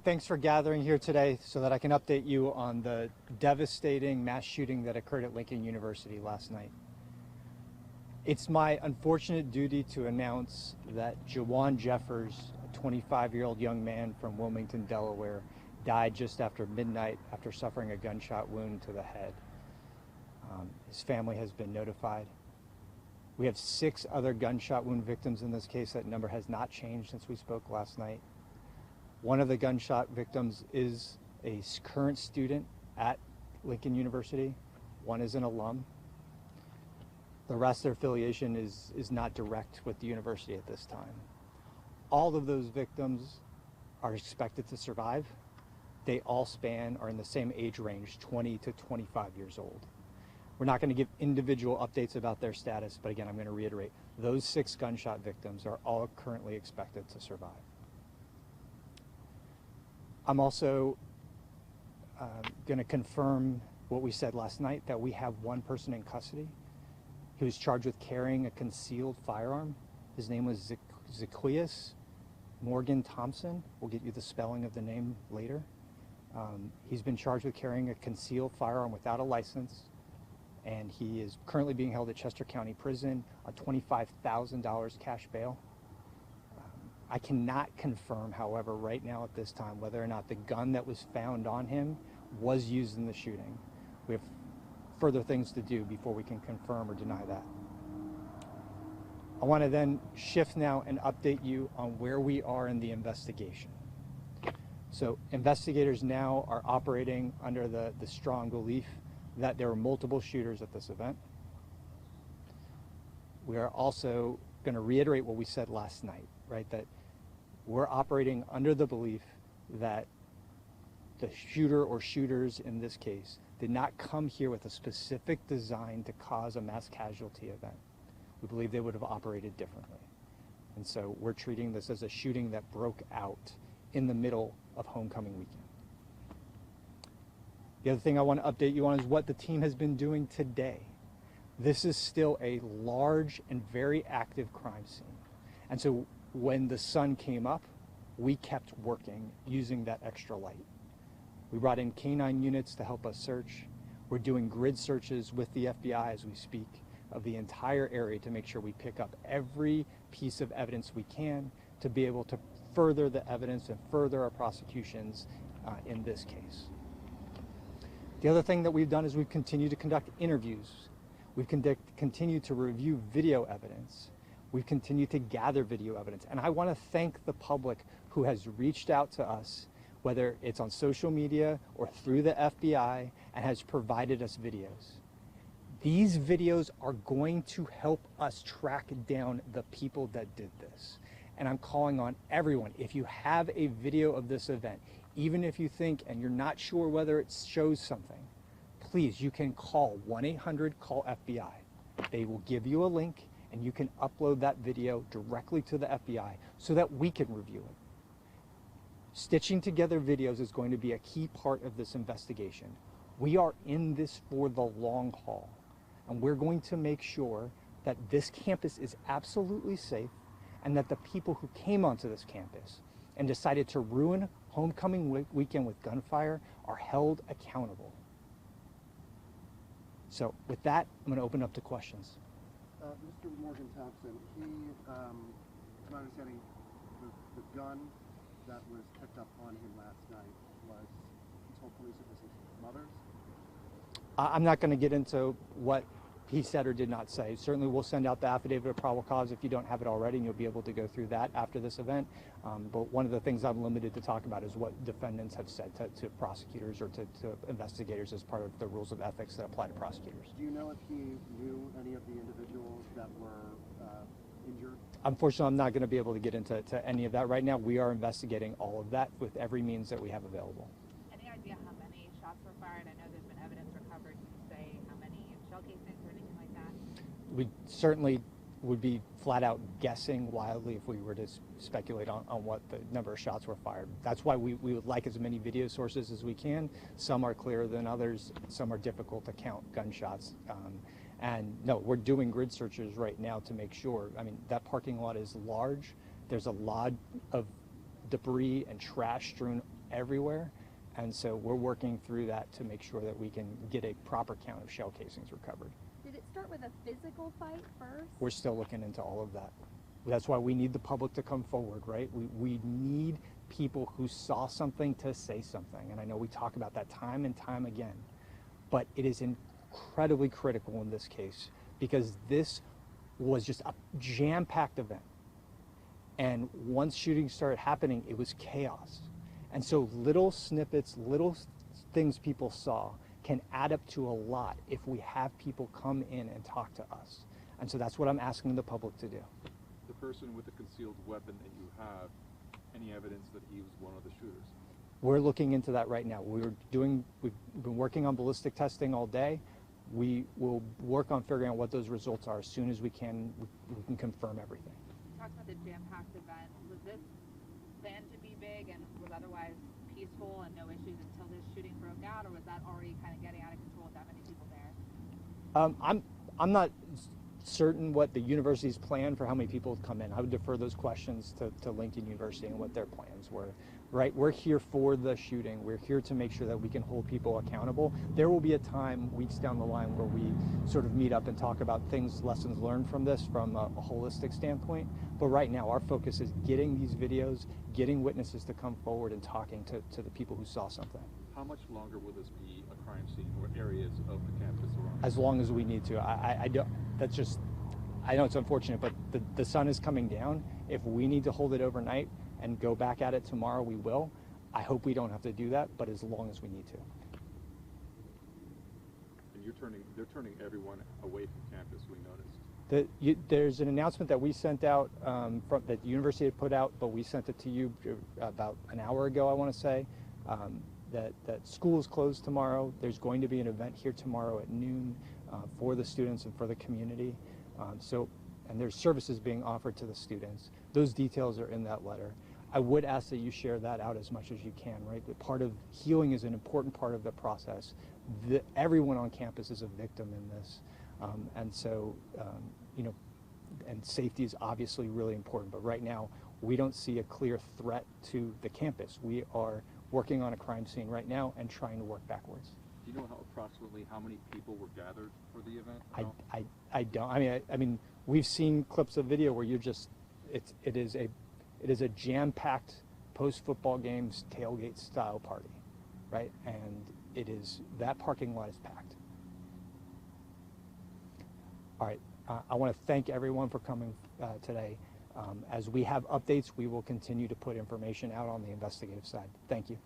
Thanks for gathering here today so that I can update you on the devastating mass shooting that occurred at Lincoln University last night. It's my unfortunate duty to announce that Jawan Jeffers, a 25-year-old young man from Wilmington, Delaware, died just after midnight after suffering a gunshot wound to the head. His family has been notified. We have 6 other gunshot wound victims in this case. That number has not changed since we spoke last night. One of the gunshot victims is a current student at Lincoln University. One is an alum. The rest of their affiliation is not direct with the university at this time. All of those victims are expected to survive. They all are in the same age range, 20 to 25 years old. We're not going to give individual updates about their status, but again, I'm going to reiterate, those 6 gunshot victims are all currently expected to survive. I'm also going to confirm what we said last night, that we have one person in custody. He was charged with carrying a concealed firearm. His name was Zacchaeus Morgan Thompson. We'll get you the spelling of the name later. He's been charged with carrying a concealed firearm without a license, and he is currently being held at Chester County Prison on $25,000 cash bail. I cannot confirm, however, right now at this time, whether or not the gun that was found on him was used in the shooting. We have further things to do before we can confirm or deny that. I want to then shift now and update you on where we are in the investigation. So investigators now are operating under the strong belief that there were multiple shooters at this event. We are also going to reiterate what we said last night, right? That we're operating under the belief that the shooter or shooters in this case did not come here with a specific design to cause a mass casualty event. We believe they would have operated differently. And so we're treating this as a shooting that broke out in the middle of homecoming weekend. The other thing I want to update you on is what the team has been doing today. This is still a large and very active crime scene. And so when the sun came up, we kept working using that extra light. We brought in canine units to help us search. We're doing grid searches with the FBI as we speak of the entire area to make sure we pick up every piece of evidence we can to be able to further the evidence and further our prosecutions in this case. The other thing that we've done is we've continued to conduct interviews. We've continued to review video evidence. We've continued to gather video evidence. And I want to thank the public who has reached out to us, whether it's on social media or through the FBI, and has provided us videos. These videos are going to help us track down the people that did this. And I'm calling on everyone, if you have a video of this event, even if you think and you're not sure whether it shows something, please, you can call 1-800-CALL-FBI. They will give you a link and you can upload that video directly to the FBI so that we can review it. Stitching together videos is going to be a key part of this investigation. We are in this for the long haul, and we're going to make sure that this campus is absolutely safe and that the people who came onto this campus and decided to ruin homecoming weekend with gunfire are held accountable. So with that, I'm going to open up to questions. Mr. Morgan Thompson, he, to my understanding, the gun that was picked up on him last night was, he told police it was his mother's? I'm not going to get into what he said or did not say. Certainly we'll send out the affidavit of probable cause if you don't have it already, and you'll be able to go through that after this event. But one of the things I'm limited to talk about is what defendants have said to prosecutors or to investigators as part of the rules of ethics that apply to prosecutors. Do you know if he knew any of the individuals that were injured? Unfortunately, I'm not going to be able to get into any of that right now. We are investigating all of that with every means that we have available. Any idea how many shots were fired? I know there's been evidence recovered. Can you say how many shell casings or anything like that? We certainly would be flat out guessing wildly if we were to speculate on what the number of shots were fired. That's why we would like as many video sources as we can. Some are clearer than others. Some are difficult to count gunshots. And no, we're doing grid searches right now to make sure. I mean, that parking lot is large. There's a lot of debris and trash strewn everywhere. And so we're working through that to make sure that we can get a proper count of shell casings recovered. Did it start with a physical fight first? We're still looking into all of that. That's why we need the public to come forward, right? We need people who saw something to say something. And I know we talk about that time and time again, but it is incredibly critical in this case because this was just a jam-packed event. And once shootings started happening, it was chaos. And so little snippets, little things people saw can add up to a lot if we have people come in and talk to us. And so that's what I'm asking the public to do. The person with the concealed weapon that you have, any evidence that he was one of the shooters? We're looking into that right now. We've been working on ballistic testing all day. We will work on figuring out what those results are as soon as we can confirm everything. You talked about the jam-packed event. Was this planned to be big and was otherwise peaceful and no issues until this shooting broke out, or was that already kind of getting out of control with that many people there? I'm not certain what the university's plan for how many people come in. I would defer those questions to Lincoln University and what their plans were. Right, we're here for the shooting. We're here to make sure that we can hold people accountable. There will be a time weeks down the line where we sort of meet up and talk about things, lessons learned from this from a holistic standpoint. But right now, our focus is getting these videos, getting witnesses to come forward and talking to the people who saw something. How much longer will this be a crime scene or areas of the campus around? As long as we need to. I don't. That's just. I know it's unfortunate, but the sun is coming down. If we need to hold it overnight and go back at it tomorrow, we will. I hope we don't have to do that, but as long as we need to. And they're turning everyone away from campus, we noticed. There's an announcement that we sent out that the university had put out, but we sent it to you about an hour ago, I want to say, that school is closed tomorrow. There's going to be an event here tomorrow at noon for the students and for the community. And there's services being offered to the students. Those details are in that letter. I would ask that you share that out as much as you can, right? The part of healing is an important part of the process. Everyone on campus is a victim in this. And so, and safety is obviously really important, but right now we don't see a clear threat to the campus. We are working on a crime scene right now and trying to work backwards. Do you know approximately how many people were gathered for the event? I don't. I mean, we've seen clips of video where it is a jam-packed post-football games tailgate style party, right? And that parking lot is packed. All right, I want to thank everyone for coming today. As we have updates, we will continue to put information out on the investigative side. Thank you.